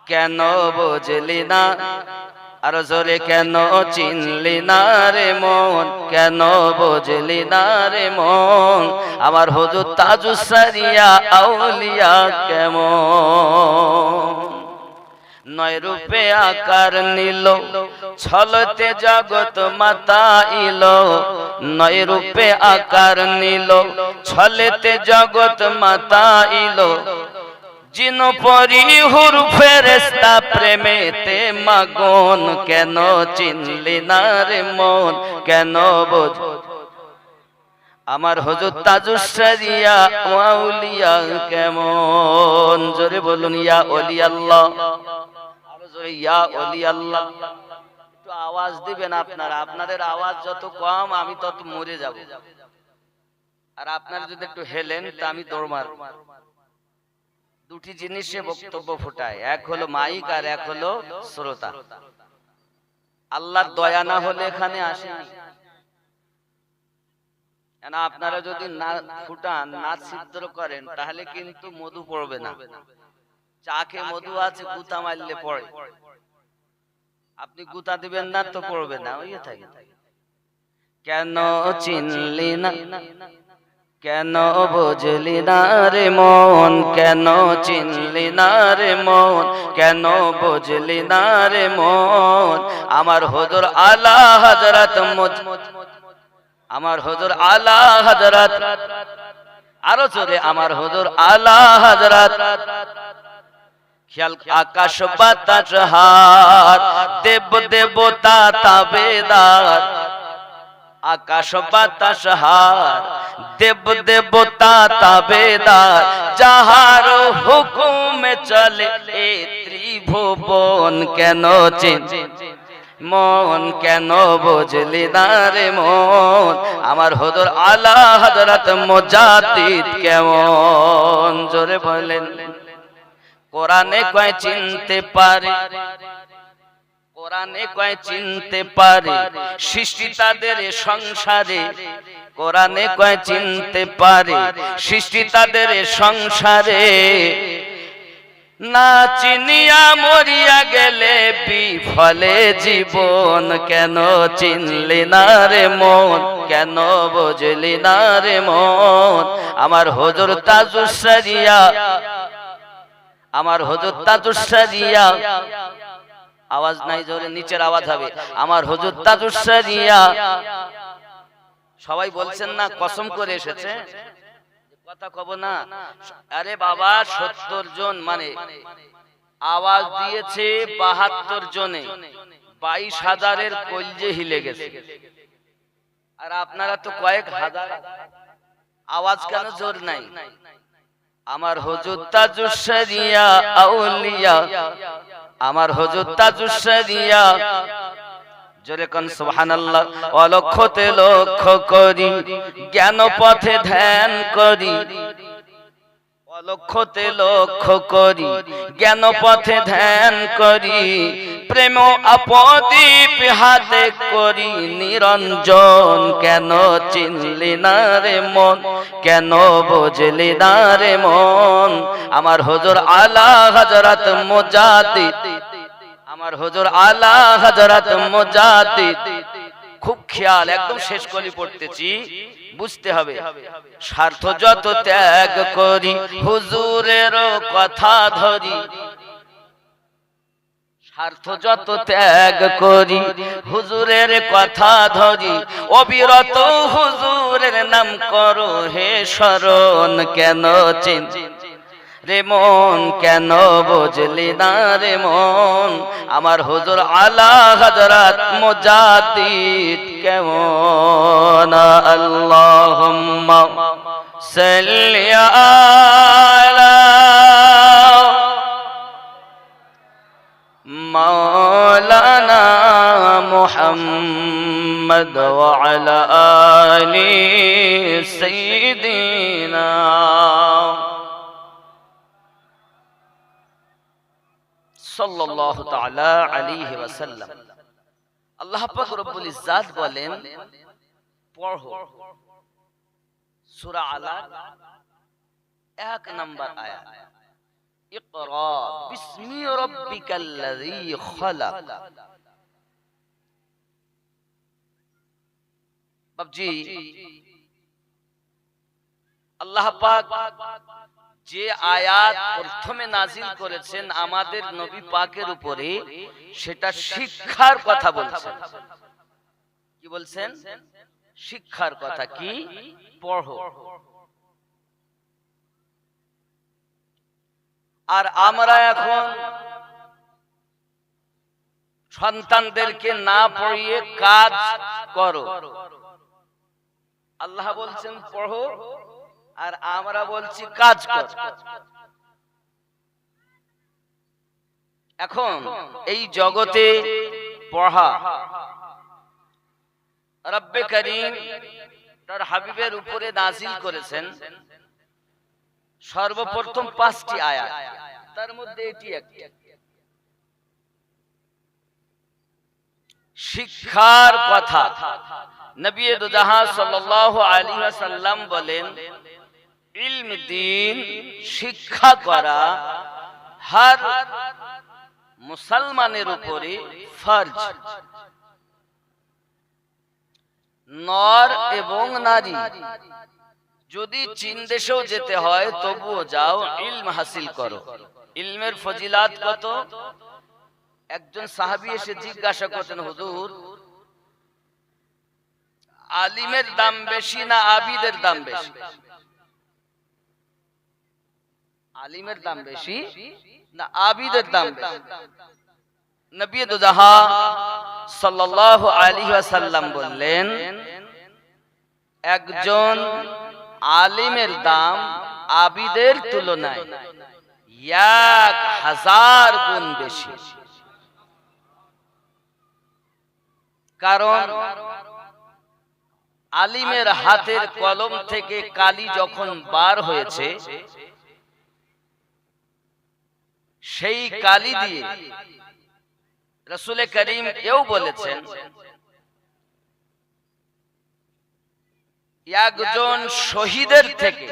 কেন বুঝলি না, আর জোরে কেন চিনলি না রে মন, কেন বুঝলি না রে মন, আমার হুজুর তাজুস সারিয়া আউলিয়া কেমন। নয় রূপে আকার নিল, ছলতে জগৎ মাতাইল, নয় রূপে আকার নিল, ছলেতে জগৎ মাতাইল, জিন পরি হুর ফেরেশতা প্রেমেতে মাগন, কেন চিনলি না রে মন, কেন বোঝ আমার হুজুর তাজুস সারিয়া আউলিয়া কেমন। জোরে বলুন ইয়া ওলি আল্লাহ, আরো জোরে ইয়া ওলি আল্লাহ। একটু আওয়াজ দিবেন আপনারা, আপনাদের আওয়াজ যত কম আমি তত মরে যাব, আর আপনারা যদি একটু হেলেন তা আমি দৌড় মারব। দুটি জিনিসে বক্তব্য ফোটায়, এক হলো মাইক আর এক হলো শ্রোতা। আল্লাহর দয়া না হলে এখানে আসেনি। আপনারা যদি না ফুটান, না ছিদ্র করেন, তাহলে কিন্তু মধু পড়বে না। চাকে মধু আছে, গুতা মারলে পড়ে, আপনি গুতা দিবেন না তো পড়বে না, ওই থাকে। কেন চিনলি না, কেন বুঝলি না রে মন, কেন চিনলি না রে মন, কেন বুঝলি না রে মন, আমার হুজুর আলা হযরত আমার হুজুর আলা হযরত, আরো জোরে আমার হুজুর আলা হযরত। খেয়াল, আকাশ বাতাস হার, দেব দেবতা তাবেদার, আকাশ বাতাস হার, দেব দেবতা তাবেদার, যাহার হুকুমে চলে এ ত্রিভুবন, কেন চিন মন, কেন বুঝলি না রে মন, আমার হুজুর আলা হযরত মুজাদ্দিদ কেমন। জোরে বলেন। কোরআনে কয় চিনতে পারে, কোরআনে কয় চিনতে পারে সৃষ্টি তাদের সংসারে, কোরআনে কয় চিনতে পারে সৃষ্টি তাদের সংসারে, না চিনিয়া মরিয়া গেলে বিফলে জীবন, কেন চিনলি না রে মন, কেন বুঝলি না রে মন, আমার হুজুর তাজুস সারিয়া, আমার হুজুর তাজুস সারিয়া, আওয়াজ নাই, জোরে নিচের আওয়াজ হবে, আমার হুজুর তাজুস সারিয়া। সবাই বলছেন না কসম করে এসেছে, কথা কব না। আরে বাবা, 70 জন মানে আওয়াজ দিয়েছে 72 জনে, 22,000-এর কলজে হিলে গেছে, আর আপনারা তো কয়েক হাজার, আওয়াজ কেন জোর নাই? আমার হুজুর তাজুস সারিয়া আউলিয়া, আমার হুজুর তাজুস সারিয়া। জোরে কোন সুবহানাল্লাহ। অলক্ষতে লক্ষ্য করি, জ্ঞান পথে ধ্যান করি, অলক্ষতে লক্ষ্য করি, জ্ঞান পথে ধ্যান করি, প্রেম আপদীপ হাতে করি নিরঞ্জন, কেন চিনলি না রে মন, কেন বুঝলি না রে মন, আমার হুজুর আলা হযরত মুজাদ্দিদ, আমার হুজুর আলা হযরত মুজাদ্দিদ। খুব খেয়াল, একদম শেষ কলি পড়তেছি, বুঝতে হবে। স্বার্থ যত ত্যাগ করি, হুজুরের কথা ধরি, স্বার্থ যত ত্যাগ করি, হুজুরের কথা ধরি, অবিরত হুজুরের নাম করো হে স্মরণ, কেন চিন রে মন, কেন বুঝলি না রে মন, আমার হুজুর আলা হযরত মুজাদ্দিদ কেমন। আল্লাহুম্মা সাল্লি আলা মাওলানা মুহাম্মদ ওয়া আলা আলি সাইয়্যিদিনা সাল্লাল্লাহু তাআলা আলাইহি ওয়াসাল্লাম। আল্লাহ পাক রব্বুল ইজ্জাত বলেন, পড়ো সূরা আলা 1 নম্বর আয়াত, ইকরা বিসমি রাব্বিকাল্লাযী খালাক। বাবজি, আল্লাহ পাক যে আয়াত প্রথমে নাজিল করেছেন আমাদের নবী পাকের উপরে, সেটা শিক্ষার কথা বলছেন। কি বলছেন? শিক্ষার কথা। কি? পড়ো। আর আমরা এখন সন্তানদেরকে না পড়িয়ে কাজ করো। আল্লাহ বলছেন পড়ো, আর আমরা বলছি কাজ কর। এখন এই জগতে পড়া রব্বে করিম তার হাবিবের উপরে নাজিল করেছেন সর্বপ্রথম 5টি আয়াত, তার মধ্যে এটি একটি। শিক্ষার কথা। নবী দো জাহান সাল্লাল্লাহু আলাইহি ওয়াসাল্লাম বলেন, ইলম দ্বীন শিক্ষা করা হর মুসলমানের উপরে ফরজ। নর এবং নারী, যদি চীন দেশেও যেতে হয় তবুও যাও, ইলম হাসিল করো। ইলমের ফজিলাত কত? একজন সাহাবী এসে জিজ্ঞাসা করতেন, হুজুর আলিমের দাম বেশি না আবিদের দাম বেশি? আলিমের দাম বেশি না আবিদের দাম বেশি? নবী দো জাহান সাল্লাল্লাহু আলাইহি ওয়াসাল্লাম বললেন, একজন আলিমের দাম আবিদের তুলনায় 1000 গুণ বেশি। কারণ আলিমের হাতের কলম থেকে কালি যখন বার হয়েছে, সেই কালি দিয়ে রাসূল করিম এও বলেছেন, একজন শহীদের থেকে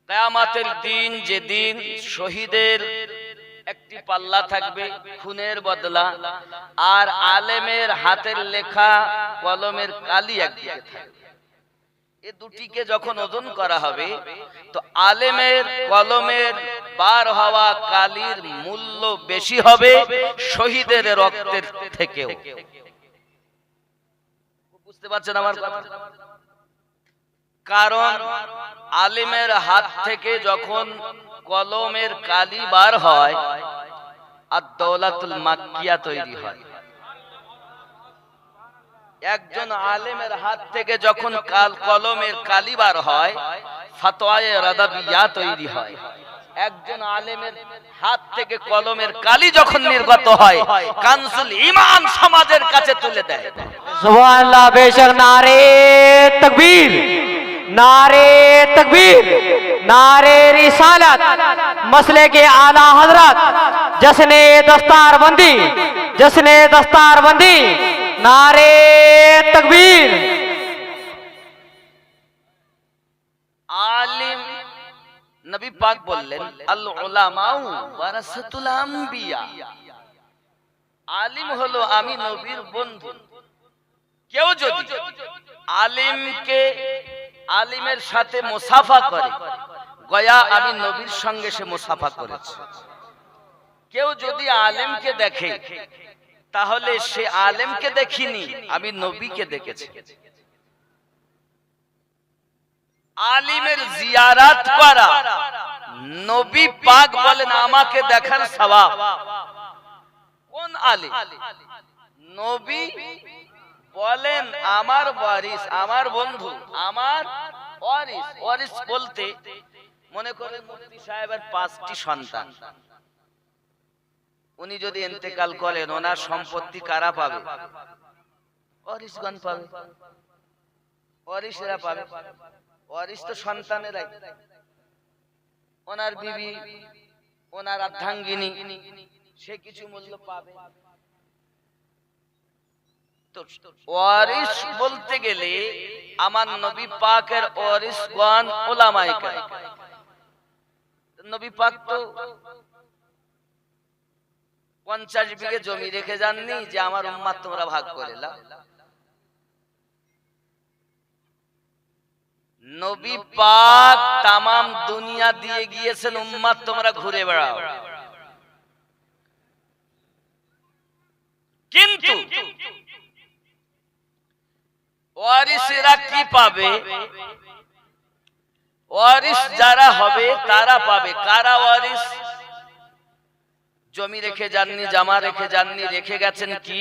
কিয়ামতের দিন, যেদিন শহীদের একটি পাল্লা থাকবে খুনের বদলা, আর আলেমের হাতের লেখা কলমের কালি একদিকে থাকবে, এই দুটিকে যখন ওজন করা হবে তো আলেমের কলমের বার হওয়া কালির মূল্য বেশি হবে শহীদের রক্তের থেকেও। বুঝতে পারছেন আমার কথা? কারণ আলিমের হাত থেকে যখন কলমের কালি বার হয় আর দৌলাতুল মাক্কিয়া তৈরি হয়। একজন আলেমের হাত থেকে যখন কলমের কালি বার হয়, ফতোয়ায়ে রাদাবিয়া তৈরি হয়। একজন আলেমের হাত থেকে কলমের কালি যখন নির্গত হয়, কানজুল ঈমান সমাজের কাছে তুলে দেয়। সুবহানাল্লাহ। বেশক নারে তাকবীর, नारे तकबीर, नारे रिसालत, मसले के आला हजरत, जश्ने दस्तारबंदी, जश्ने दस्तारबंदी, नारे तकबीर। आलिम नबी पाक बोलें, अल उलामाउ वारासातुल अंबिया। आलिम हलो आमी नबीर बंधु। केउ जोदि आलिम के আলিমের সাথে মুসাফা করে, গয়া আমি নবীর সঙ্গে সে মুসাফা করেছে। কেউ যদি আলেমকে দেখে তাহলে সে আলেমকে দেখিনি, আমি নবীকে দেখেছি। আলিমের জিয়ারাত করা, নবী পাক বলেন আমাকে দেখার সওয়াব। কোন আলিম? নবী বলেন আমার ওয়ারিস, আমার বন্ধু, আমার ওয়ারিস। ওয়ারিস বলতে মনে করেন মুফতি সাহেবের 5টি সন্তান, উনি যদি ইন্তেকাল করেন ওনার সম্পত্তি কারা পাবে? ওয়ারিসগণ পাবে, ওয়ারিসরা পাবে। ওয়ারিস তো সন্তানেরাই। ওনার বিবি, ওনার অর্ধাঙ্গিনী, সে কিছু মূল্য পাবে। ওয়ারিস বলতে গেলে আমার নবী পাকের ওয়ারিসগণ উলামায়ে কেরাম। নবী পাক তো 50 বিঘে জমি রেখে যাননি যে আমার উম্মত তোমরা ভাগ করে নাও। নবী পাক তামাম দুনিয়া দিয়ে গিয়েছেন উম্মত তোমরা ঘুরে বেড়াও। কিন্তু ওয়ারিসেরা কি পাবে? ওয়ারিস যারা হবে তারা পাবে। কারা ওয়ারিস? জমি রেখে যাননি, জামা রেখে যাননি, রেখে গেছেন কি?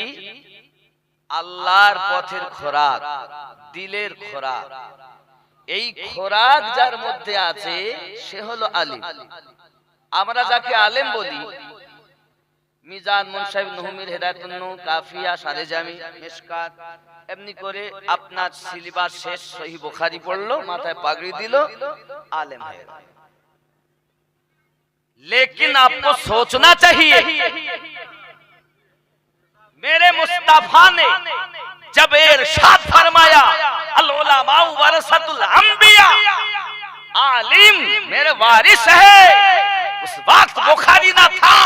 আল্লাহর পথের খোরাক, দিলের খোরাক। এই খোরাক যার মধ্যে আছে সে হলো আলিম। আমরা যাকে আলেম বলি, মিজান, মুনসাইব, নুহমির, হেদায়েতুন নূর, কাফিয়া, সারে জামি, মিশকাত, এমনি করে আপনার সিলেবাস শেষ, সহিহ বুখারী পড়লো, মাথায় পাগড়ি দিল, आलिम है। लेकिन आपको सोचना चाहिए, मेरे मुस्तफा ने जब इरशाद फरमाया अल उलमा वरसतुल अंबिया, आलिम मेरे वारिस है, उस वक्त बुखारी ना था,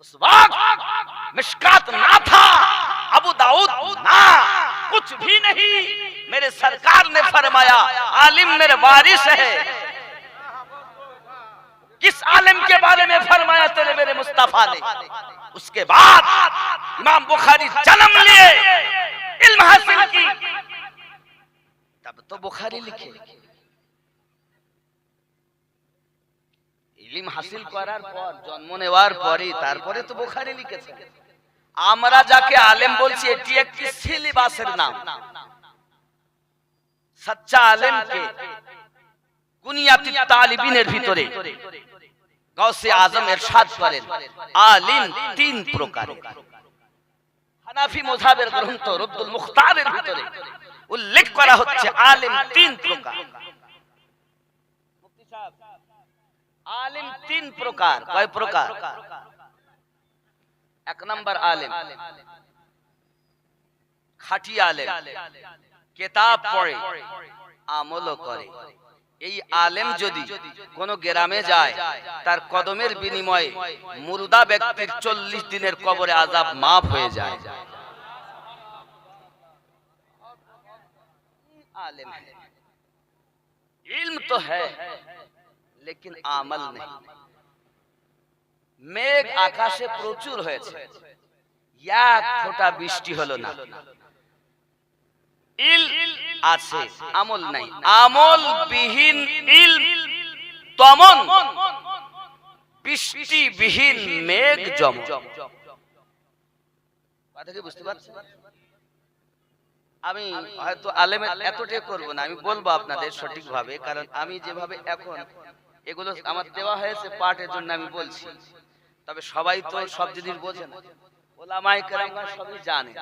उस वक्त मिशकात ना था, अबू दाऊद ना, कुछ भी नहीं। मेरे सरकार ने फरमाया आलिम मेरे वारिस है। किस आलिम के बारे में फरमाया तेरे मेरे मुस्तफा ने? उसके बाद इमाम बुखारी जन्म लिए, इल्म हासिल की, तब तो बुखारी लिखे। इल्म हासिल करार पर, जन्म नेওয়ার পরই তারপরে তো বুখারী লিখেছে। আমরা যাকে আলেম বলছি এটি একটি সিলেবাসের নাম। सच्चा आलिम के कुनियाती तालिबिনের ভিতরে গাউসে আজম ইরশাদ করেন আলিম তিন প্রকারের। হানাফি মাযহাবের গ্রন্থ রদ্দুল মুখতারের ভিতরে উল্লেখ করা হচ্ছে আলিম তিন প্রকার। মুফতি সাহেব, আলিম তিন প্রকার। কয় প্রকার? এক নাম্বার আলিম খাঁটি আলিম, কিতাব পড়ে আমল করে। এই আলেম যদি কোন গ্রামে যায়, তার কদমের বিনিময়ে মুর্দা ব্যক্তির 40 দিনের কবরে আযাব মাফ হয়ে যায়। आलिम है, इल्म तो है लेकिन আমল नहीं। মেঘ আকাশে প্রচুর হয়েছে, এক ফোঁটা বৃষ্টি হলো না। ইলম আছে, আমল নাই। আমল বিহীন ইলম তমন, বৃষ্টি বিহীন মেঘ জম। কথা কি বুঝতে পারছেন? আমি হয়তো আলেমের এতটাই করব না, আমি বলবো আপনাদের সঠিকভাবে, কারণ আমি যেভাবে এখন এগুলো আমার দেওয়া হয়েছে পাঠের জন্য আমি বলছি। তবে সবাই তো সব জিনিস বোঝে না, ওলামায়ে কেরামরা সবই জানে।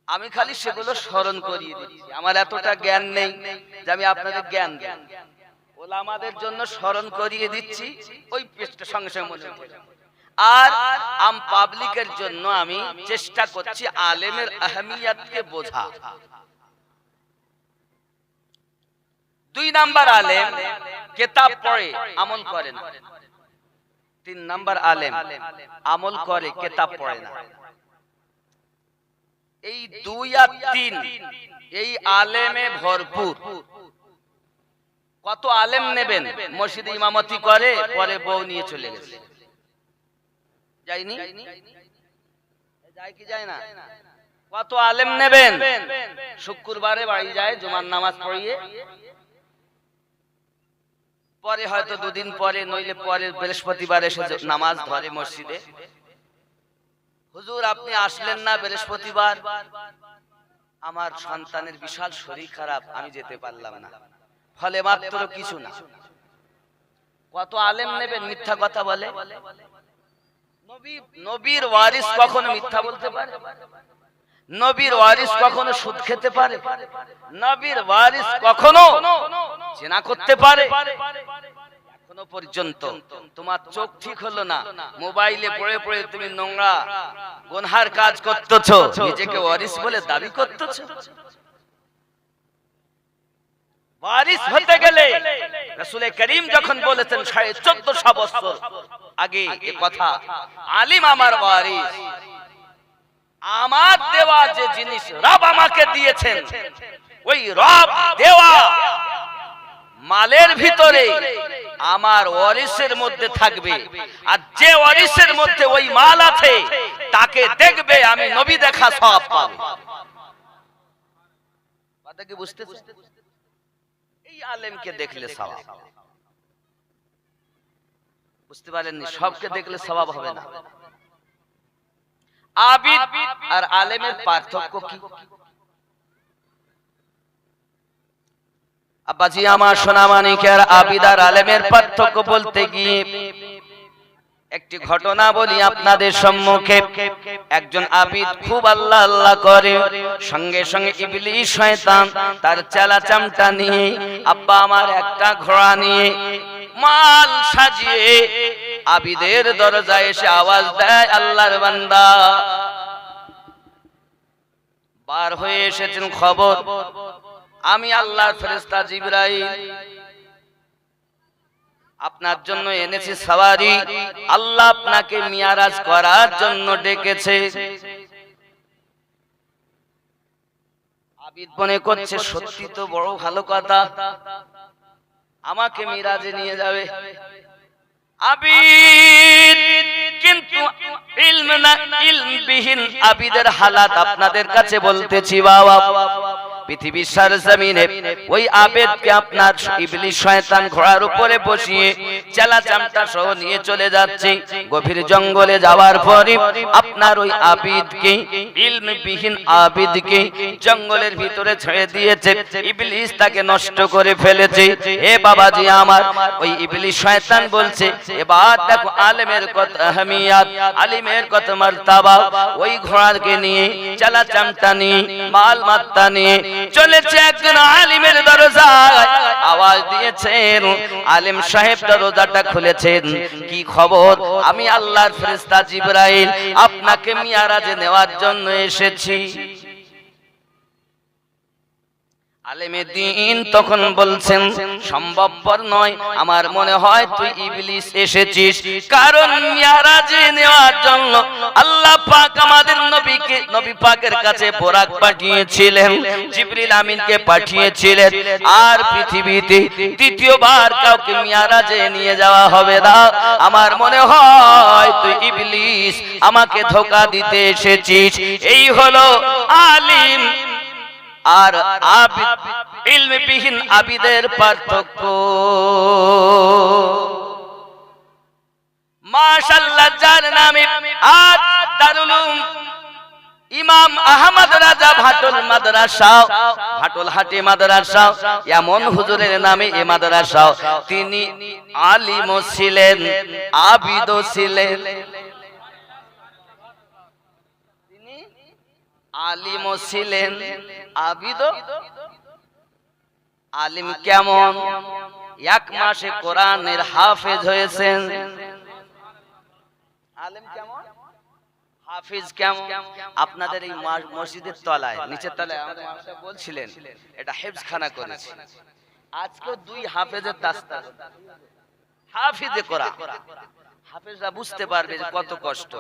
আমি খালি সেগুলো স্মরণ করিয়ে দিচ্ছি। আমার এতটা জ্ঞান নেই যে আমি আপনাদের জ্ঞান দেব। ওলামাদের জন্য স্মরণ করিয়ে দিচ্ছি, ওই পেজটা সঙ্গে সঙ্গে মনে রাখবেন। আর আম পাবলিকের জন্য আমি চেষ্টা করছি আলেমের আহমিয়তকে বোঝা। 2 নাম্বার আলেম কিতাব পড়ে আমল করে না। 3 নাম্বার আলেম আমল করে কিতাব পড়ে না। এই 2 আর 3 এই আলেমে ভরপুর। কত আলেম নেবেন? মসজিদে ইমামতি করে, পরে বউ নিয়ে চলে গেছে, যায়নি? যায় কি যায় না? কত আলেম নেবেন? শুক্রবারে বাড়ি যায়, জুমার নামাজ পড়িয়ে, পরে হয়তো 2 দিন পরে নইলে পরে বৃহস্পতিবার এসে নামাজ ধরে মসজিদে। হুজুর আপনি আসলেন না বৃহস্পতিবার, আমার সন্তানের বিশাল শরীর খারাপ, আমি যেতে পারলাম না। ফলে মাত্র কিছু না। কত আলেম নেবেন? মিথ্যা কথা বলে। নবীর ওয়ারিস কখনো মিথ্যা বলতে পারে? নবীর ওয়ারিস কখনো সুদ খেতে পারে? নবীর ওয়ারিস কখনো জিনা করতে পারে? এখনো পর্যন্ত তোমার চোখ ঠিক হলো না, মোবাইলে পড়ে পড়ে তুমি নোংরা গুনহার কাজ করতেছো, নিজেকে ওয়ারিস বলে দাবি করতেছো। ওয়ারিস হতে গেলে রাসূল করিম যখন বলেছেন 1450 বছর আগে এই কথা, আলিম আমার ওয়ারিস, আমার দেওয়া যে জিনিস রব আমাকে দিয়েছেন, ওই রব দেওয়া মালের ভিতরে আমার ওয়ারিসের মধ্যে থাকবে, আর যে ওয়ারিসের মধ্যে ওই মাল আছে তাকে দেখবে আমি নবী দেখা সওয়াব পাবো। কথা কি বুঝতেছেন? এই আলেমকে দেখলে সওয়াব, বুঝতে পারেননি? সবকে দেখলে সওয়াব হবে না। আবিদ আর আলেমের পার্থক্য কি? আব্বাজি আমার সোনা মানিকের, আবিদ আর আলেমের পার্থক্য বলতে গিয়ে একটি ঘটনা বলি আপনাদের সম্মুখে। একজন আবিদ খুব আল্লাহ আল্লাহ করে, সঙ্গে সঙ্গে ইবলিস শয়তান তার চেলা চামটা নিয়ে, আব্বা আমার একটা ঘোড়া নিয়ে মাল সাজিয়ে আবিদের দরজায় এসে আওয়াজ দেয়, আল্লাহর বান্দা বার হয়ে এসেছেন, খবর আমি আল্লাহর ফেরেশতা জিবরাইল আপনার জন্য এনেছি সওয়ারি, আল্লাহ আপনাকে মিয়ারাজ করার জন্য ডেকেছে। আবিদ মনে করছে সত্যি তো বড় ভালো কথা, আমাকে মিরাজে নিয়ে যাবে। আবিদ কিন্তু ইলমবিহীন আবিদের হালাত আপনাদের কাছে বলতেছি বাবা। পৃথিবীর সরজমিনে ওই আবেদকে আপনার ইবলিস শয়তান ঘোড়ার উপরে বসিয়ে চেলা চামটা সহ নিয়ে চলে যাচ্ছে। গভীর জঙ্গলে যাওয়ার পরে আপনার ওই আবিদকে, ইলমবিহীন আবিদকে জঙ্গলের ভিতরে ছেড়ে দিয়েছে, ইবলিস তাকে নষ্ট করে ফেলেছে। হে বাবাজি আমার, ওই ইবলিস শয়তান বলছে এবার দেখো আলেমের কত আহমিয়াত, আলিমের কত মারতাবা। ওই ঘোড়াকে নিয়ে চেলা চামটা নিয়ে মাল মাত্তা নিয়ে চলেছে একজন আলিমের দরজায়, আওয়াজ দিয়েছেন, আলিম সাহেব দরজাটা খুলেছেন, কি খবর? আমি আল্লাহর ফেরেশতা জিবরাইল আপনাকে মিয়ারাজে নেওয়ার জন্য এসেছি। আলেমে দ্বীন তখন বলছেন সম্ভবপর নয়, আমার মনে হয় তুই ইবলিস এসেছিস, কারণ মিয়ারাজে নেওয়ার জন্য আল্লাহ পাক আমাদের নবীকে, নবী পাকের কাছে বোরাক পাঠিয়েছিলেন, জিবরিল আমিনকে পাঠিয়েছিলেন, আর পৃথিবীতে দ্বিতীয়বার কাউকে মিয়ারাজে নিয়ে যাওয়া হবে না। আমার মনে হয় তুই ইবলিস আমাকে ধোঁকা দিতে এসেছিস। এই হলো আলিম আর আবিদ, ইলমবিহীন আবিদের পার্থক্য। মাশাআল্লাহ, যার নামে আজ দারুল উলুম ইমাম আহমদ রাজা ভাটুল মাদ্রাসা, ভাটুল হাটি মাদ্রাসা, এমন হুজুরের নামে এই মাদ্রাসা। তিনি আলিমও ছিলেন, আবিদও ছিলেন। আলিমও ছিলেন, আবিদও। আলিম কেমন? এক মাসে কোরআনের হাফেজ হয়েছেন। আলিম কেমন? হাফেজ কেমন? আপনাদের এই মসজিদের তলায়, নিচের তলায় আমাদের মাস্টার বলছিলেন এটা হেফজখানা করেছে। আজকে দুই হাফেজের দাস্তা, হাফিজে কোরআন। হাফেজরা বুঝতে পারবে যে কত কষ্ট।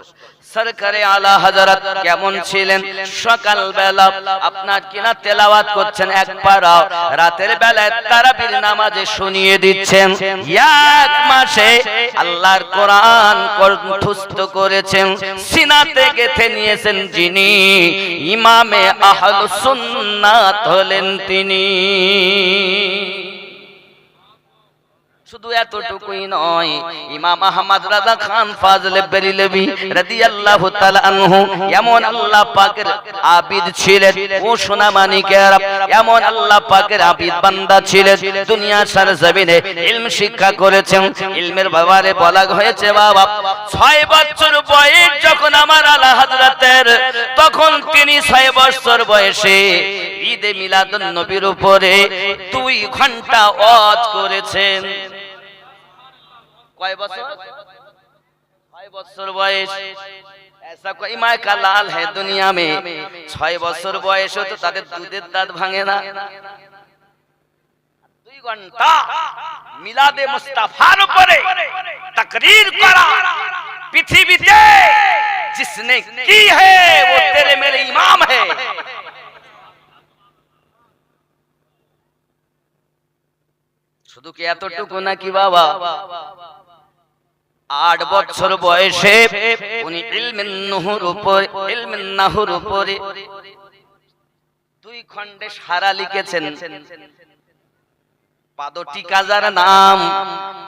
সরকারে আলা হযরত কেমন ছিলেন? সকাল বেলা আপনার কিনা তেলাওয়াত করছেন এক পারা, রাতের বেলায় তারাবির নামাজে শুনিয়ে দিচ্ছেন। এক মাসে আল্লাহর কোরআন কণ্ঠস্থ করেছেন, সিনাতে গেঁথে নিয়েছেন যিনি, ইমামে আহলুস সুন্নাত হলেন তিনি। শুধু এতটুকুই নয়, ইমাম আহমদ রাজা খান ফাজলে বেরেলভী রাদিয়াল্লাহু তাআলা আনহু এমন আল্লাহ পাকের আবিদ ছিলেন। ও সোনা মানিকেরা, এমন আল্লাহ পাকের আবিদ বান্দা ছিলেন, দুনিয়ার সরজমিনে ইলম শিক্ষা করেছেন। ইলমের ব্যাপারে বলা হয়েছে বাবা 6 বছর বয়স যখন আমার আলা হযরতের, তখন তিনি 6 বছর বয়সে ঈদে মিলাদুন নবীর উপরে 2 ঘন্টা ওয়াজ করেছেন। কয় বছর? 6 বছর বয়স। ऐसा कोई माँ का लाल है दुनिया में 6 বছর বয়স তো তাদের দুধের দাঁত ভাঙে না। ঘন্টা মিলাদে মুস্তাফার উপরে তাকরীর করা পৃথিবীতে जिसने की है वो तेरे मेरे इमाम है। শুধু কি এতটুকু নাকি বাবা? 8 বছর বয়সে উনি ইলমে নাহুর উপরে 2 খণ্ডে সারা লিখেছেন। পাদটিকা যার নাম,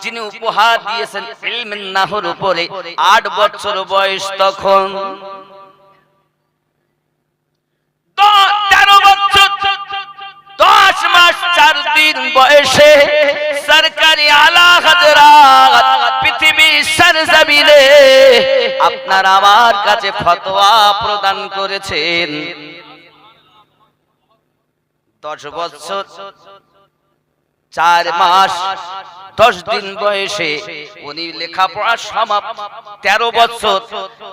যিনি উপহার দিয়েছেন ইলমে নাহুর উপরে, 8 বছর বয়স তখন। 13 বছর 10 মাস 4 দিন বয়সে সরকারি আলা হযরত পৃথিবীর সরজমিনে আপনার আমার কাছে ফতোয়া প্রদান করেছেন। 10 বছর 4 মাস 10 দিন বয়সে উনি লেখাপড়া সমাপ্ত। 13 বছর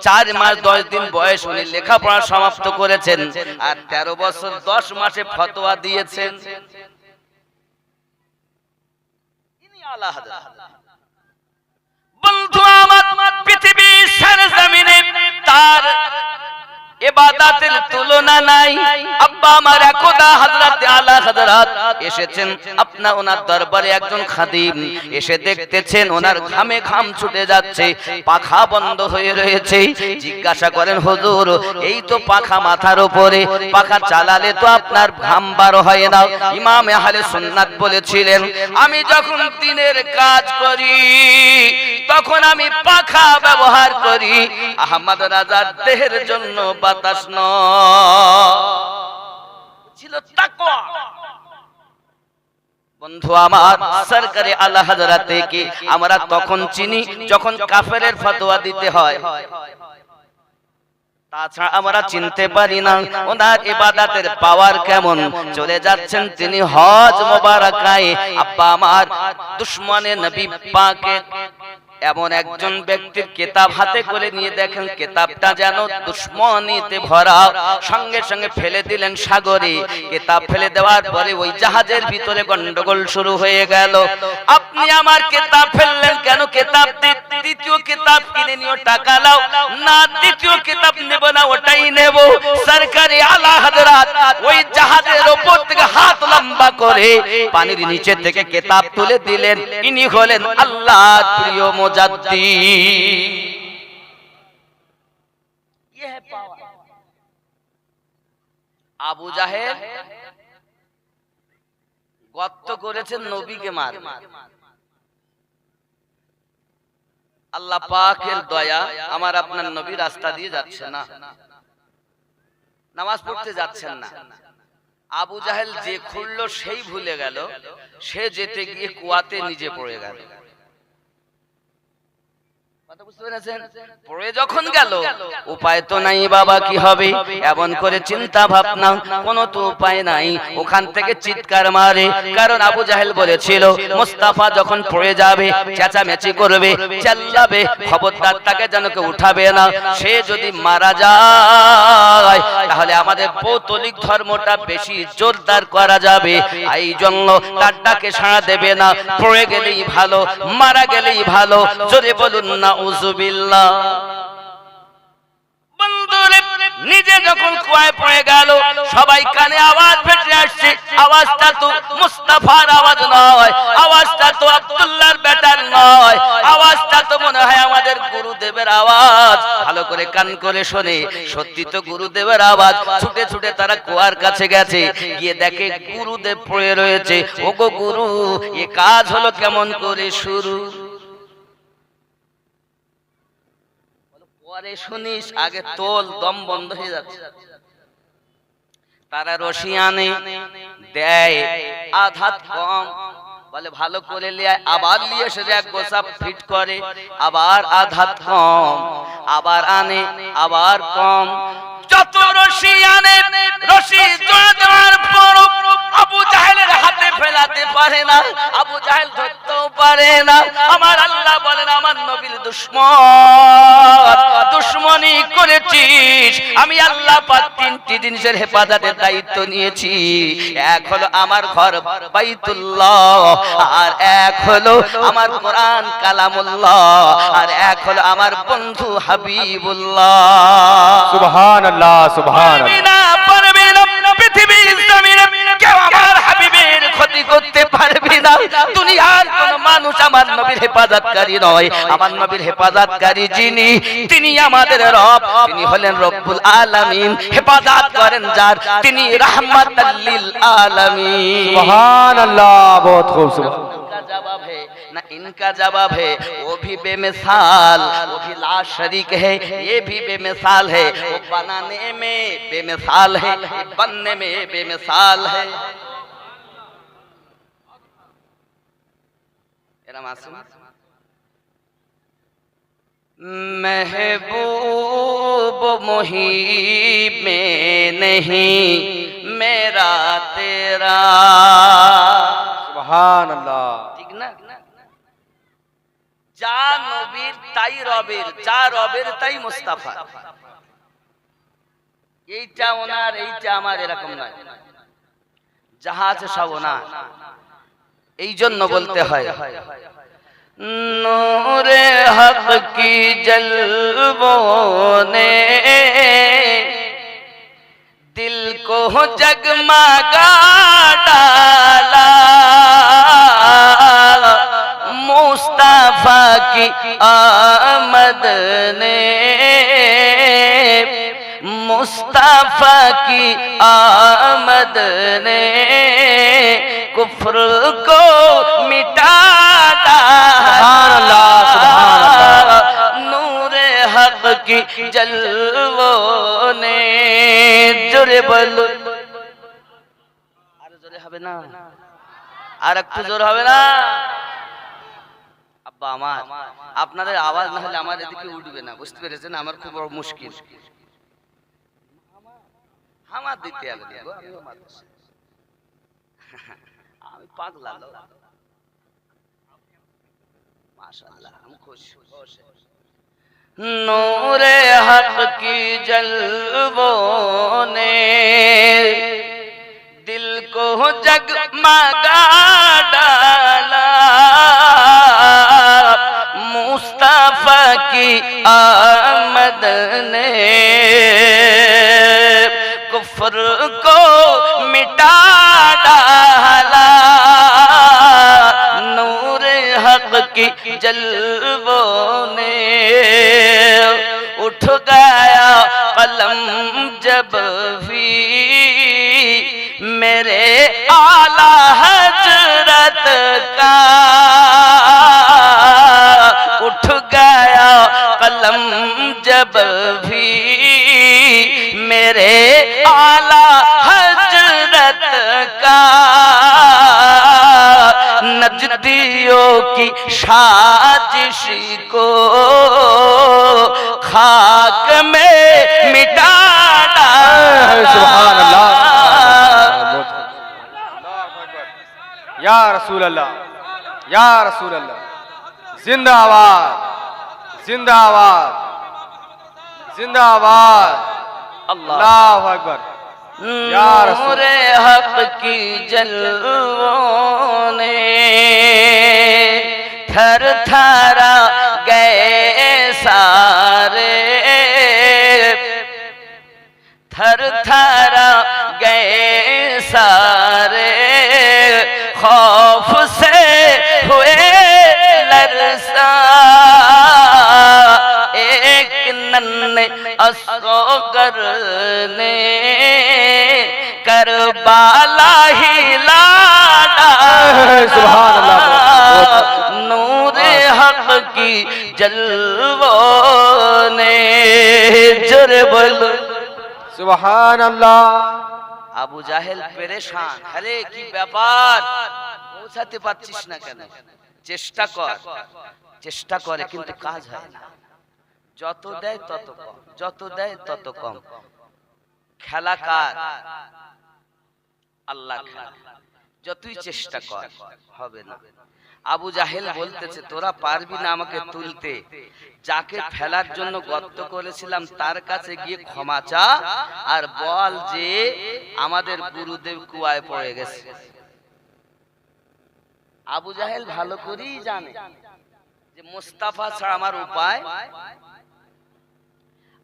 4 মাস 10 দিন বয়স উনি লেখাপড়া সমাপ্ত করেছেন, আর 13 বছর 10 মাসে ফতোয়া দিয়েছেন। ইনি আলা হযরত। বন্ধু আমার, পৃথিবীর সরজমিনে তার ইবাদতের তুলনা নাই। আব্বা আমার একদা হযরত আলা হযরত এসেছেন আপনার ওনার দরবারে, একজন খাদিম এসে দেখতেছেন ওনার ঘামে ঘাম ছুটে যাচ্ছে, পাখা বন্ধ হয়ে রয়েছে। জিজ্ঞাসা করেন, হুজুর এই তো পাখা মাথার উপরে, পাখা চালালে তো আপনার ঘাম বার হয় না। ইমাম আহলে সুন্নাত বলেছিলেন, আমি যখন দিনের কাজ করি তখন আমি পাখা ব্যবহার করি, আহমদ রাজার দেহের জন্য বাতাস ছিল তাকওয়া। বন্ধু আমার, সরকারে আলা হযরতে কি আমরা তখন চিনি যখন কাফেরের ফতোয়া দিতে হয়, তাছাড়া আমরা চিনতে পারি না ওনার ইবাদতের পাওয়ার কেমন। চলে যাচ্ছেন তিনি হজ মোবারকায়। আব্বা আমার, দুশমনে নবী পাকের এমন একজন ব্যক্তির কিতাব হাতে করে নিয়ে দেখেন কিতাবটা যেন দুশমনীতে ভরা, সঙ্গে সঙ্গে ফেলে দিলেন সাগরে। কিতাব ফেলে দেওয়ার পরে ওই জাহাজের ভিতরে গন্ডগোল শুরু হয়ে গেল। আপনি আমার কিতাব ফেললেন কেন? কিতাব দ্বিতীয় কিতাব কিনে নিও, টাকা লাও। না, দ্বিতীয় কিতাব নেব না, ওটাই নেব। সরকারি আলা হযরত ওই জাহাজের উপর থেকে হাত লম্বা করে পানির নিচে থেকে কিতাব তুলে দিলেন। ইনি হলেন আল্লাহর প্রিয় আবু জাহেল গর্ত করেছেন নবীকে মার। আল্লাহ পাকের দয়া, আমার আপনার নবী রাস্তা দিয়ে যাচ্ছে না, নামাজ পড়তে যাচ্ছেন না। আবু জাহেল যে খুললো সেই ভুলে গেল, সে যেতে গিয়ে কুয়াতে নিজে পড়ে গেল। পড়ে যখন গেল, উপায় তো নাই বাবা, কি হবে? এমন করে চিন্তা ভাবনা, কোনো তো উপায় নাই। ওখান থেকে চিৎকার মারে, কারণ আবু জাহেল বলেছিল মুস্তাফা যখন পড়ে যাবে চেঁচামেচি করবে, চেল্লাবে, খবরদার তাকে যেন কেউ উঠাবে না। সে যদি মারা যায় তাহলে আমাদের পৌতলিক ধর্মটা বেশি জোরদার করা যাবে। এই জন্য তার ডাকে সাড়া দেবে না, পড়ে গেলেই ভালো, মারা গেলেই ভালো। জোরে বলুন না উযুবিল্লাহ। বন্ধুরে, নিজে যখন কুয়ায় পড়ে গেল, সবাই কানে আওয়াজ ভেসে আসছে। আওয়াজটা তো মুস্তাফার আওয়াজ নয়, আওয়াজটা তো আব্দুল্লাহর বেটার নয়, আওয়াজটা তো মনে হয় আমাদের গুরুদেবের আওয়াজ। ভালো করে কান করে শোনে, সত্যি তো গুরুদেবের আওয়াজ। ছুটে ছুটে তারা কুয়ার কাছে গেছে, গিয়ে দেখে গুরুদেব পড়ে রয়েছে। ওগো গুরু, এ কাজ হলো কেমন করে শুরু? পরে শুনিস, আগে তোল, দম বন্ধ হয়ে যাচ্ছে। তারা রশি আনে, দেয় আধাত কম, বলে ভালো করে লিয়ে, আবার নিয়ে এসে এক গোছা ফিট করে, আবার আধাত কম, আবার আনে, আবার কম। যত রশি আনে, রশি জোড়া দেওয়ার পর আবু জাহেলের হাতে ফেলাতে পারে না, আবু জাহেল ধরতেও পারে না। আমার আল্লাহ বলেন আমার নবীর দুশমনি করেছিস, আমি আল্লাহ পাক তিনটি জিনিসের হেফাজতের দায়িত্ব নিয়েছি। এক হলো আমার ঘর বাইতুল্লাহ, আর এক হলো আমার কোরআন কালামুল্লাহ, আর এক হলো আমার বন্ধু হাবিবুল্লাহ। সুবহানাল্লাহ, সুবহানাল্লাহ। পারবে না পৃথিবীর জমিনে কেউ আমার হাবিবের ক্ষতি করতে পারবে না। দুনিয়ার কোন মানুষ আমার নবীর হেফাজতকারী নয়। আমার নবীর হেফাজতকারী যিনি, তিনি আমাদের রব, তিনি হলেন রব্বুল আলামিন। হেফাজত করেন যার, তিনি রাহমাতাল লিল আলামিন। সুবহানাল্লাহ, বহুত খুব। সুবহান जवाब है ना इनका जवाब है, वो भी बेमिसाल, वो भी ला शरीक है, ये भी बेमिसाल है। वो बनाने में बेमिसाल है, ये बनने में बेमिसाल है। महबूब मुहीब में नहीं मेरा तेरा। সুবহানাল্লাহ। ঠিক না? যা নবীর তাই রবের, যা রবের তাই মুস্তাফা। এইটা ওনার, এইটা আমার, এরকম নয়। যাহা আছে সব ওনার। এই জন্য বলতে হয় নূরে হক কি জলবों ने दिल को जगमगा डाला, मुस्तफा की आमद ने मुस्तफा की आमद ने कुफ्र को मिटा डाला। नूरे हक की जलवों ने। জোরে বলো, আর জোরে হবে না? আর একটু জোর হবে না? আব্বা আমার, আপনাদের আওয়াজ না হলে আমার এদিকে উঠবে না, বুঝতে পেরেছেন? আমার খুব বড় মুশকিল। আমার দিতে হবে, আমি পাগলা লোক। মাশাআল্লাহ, আমি খুশি। नूरे हक की जलवों ने दिल को जगमगा डाला, मुस्तफा की आमद ने कुफ्र को मिटा डाला। नूरे हक की जलवों ने उठ गया कलम जब भी मेरे आला हजरत का, उठ गया कलम जब भी मेरे आला हजरत का। नजदियों की साजिश को खाक में मिटा डाला। सुबहानल्लाह, या रसूल अल्लाह, या रसूल अल्लाह। जिंदाबाद, जिंदाबाद, जिंदाबाद। अल्लाहु अकबर। नूरे हक की जलवों ने थर थरा गए सारे, थर थरा गए सारे, खौफ से हुए लरसा। एक नन्हे असगर ने करबाला हिला डाला। सुभान अल्लाह। नूरे हक की जलवों ने। जोरे बोलो सुभान अल्लाह। আবু জাহেল পেরেশান, আরে কি ব্যাপার, পৌঁছাতে পারছিস না কেন? চেষ্টা কর, চেষ্টা করে কিন্তু কাজ হয় না। যত দেয় তত কম, যত দেয় তত কম। খেলা কার? আল্লাহ খাক, যতই চেষ্টা কর হবে না। আবু জাহেল বলতেছে তোরা পারবি না আমাকে তুলতে, যাকে ফেলার জন্য গর্ত করেছিলাম তার কাছে গিয়ে ক্ষমা চা আর বল যে আমাদের গুরুদেব কুয়ায় পড়ে গেছে। আবু জাহেল ভালো করেই জানে যে মুস্তাফা ছাড়া আমার উপায়।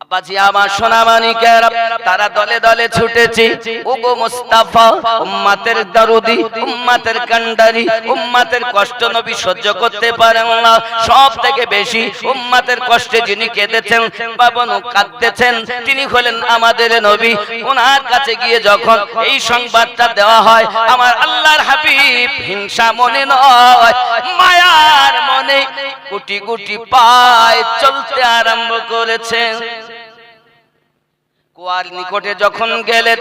আব্বাজি আমার সোনা মানিকেরা, তারা দলে দলে ছুটেছে, ওগো মুস্তাফা উম্মতের দরদি, উম্মতের কান্ডারি, উম্মতের কষ্ট নবী সহ্য করতে পারেন না। সব থেকে বেশি উম্মতের কষ্টে যিনি কেঁদেছেন, পাবন কাঁদতেছেন, তিনি হলেন আমাদের নবী। ওনার কাছে গিয়ে যখন এই সংবাদটা দেওয়া হয়, আমার আল্লাহর হাবিব হিংসা মনে নয় মায়ার মনে গুটি গুটি পায় চলতে আরম্ভ করেছেন। কুয়ার নিকটে যখন গেলেন,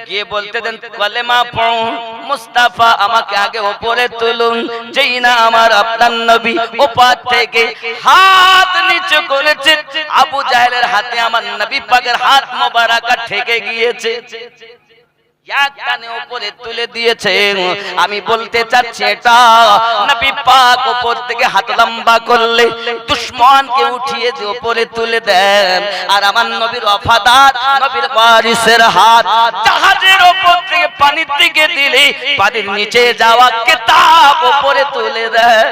গিয়ে বলতে দেন কলেমা পড়ুন, মুস্তাফা আমাকে আগে উপরে তুলুন। যেই না আমার আপনার নবী ওপার থেকে হাত নিচু করেছে, আবু জাহেলের হাতে আমার নবী পাকের হাত মোবারকা ঠেকে গিয়েছে, এক কানে উপরে তুলে দিয়েছে। আমি বলতে চাচ্ছি এটা নবী পাক উপর থেকে হাত লম্বা করলে দুশমনকে উঠিয়ে দিয়ে উপরে তুলে দেন, আর আমার নবীর ওয়াফাদার নবীর ওয়ারিসের হাত জাহাজের উপর থেকে পানির দিকে দিলে পানির নিচে যাওয়া কিতাব উপরে তুলে দেন।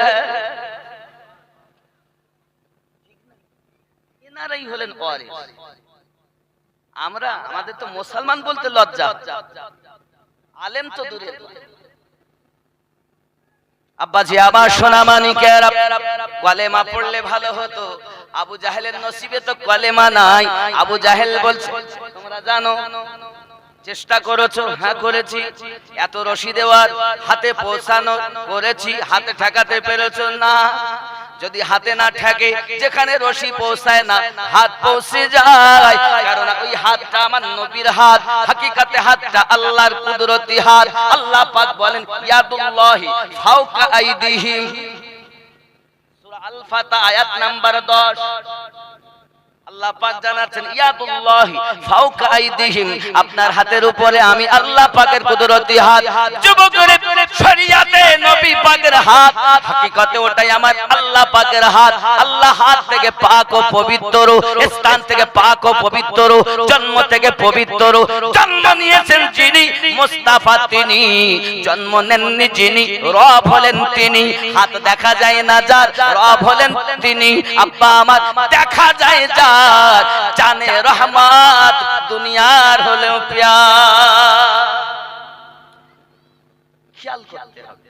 এনারাই হলেন ওয়ারিস। আমরা আমাদের তো মুসলমান বলতে লজ্জা, আলেম তো দূরে। আব্বাজি আমার সোনা মানিকেরা, কলেমা পড়লে ভালো হতো। আবু জাহেলের নসিবে তো কলেমা নাই। আবু জাহেল বলছে তোমরা জানো চেষ্টা করেছো, হ্যাঁ করেছি, এত রশি দেওয়ার হাতে পৌঁছানো করেছি, হাতে ঠেকাতে পেরেছো না। যদি হাতে না ঠেকে, যেখানে রশি পৌঁছায় না হাত পৌঁছে যায়, কারণ ওই হাতটা আমার নবীর হাত, হাকিকাতে হাতটা আল্লাহর কুদরতি হাত। আল্লাহ পাক বলেন ইয়াদুল্লাহি ফাওকা আইদিহিম, সূরা আল ফাতা আয়াত নাম্বার 10। আল্লাহ পাক জানাচ্ছেন ইয়াদুল্লাহি ফাওকা আইদিহিম, আপনার হাতের উপরে আমি আল্লাহ পাকের কুদরতি হাত। যুবকের শরিয়াতে নবী পাকের হাত, হাকিকতে ওটাই আমার আল্লাহ পাকের হাত। আল্লাহ হাত থেকে পাক ও পবিত্র, স্থান থেকে পাক ও পবিত্র, জন্ম থেকে পবিত্র। জন্ম নিয়েছেন যিনি মুস্তাফা তিনি, জন্ম নেননি যিনি রব হলেন তিনি। হাত দেখা যায় না যার, রব হলেন তিনি। আব্বা আমার দেখা যায় যার, জানে রহমত দুনিয়ার হলেও প্যার। খেয়াল করতে হবে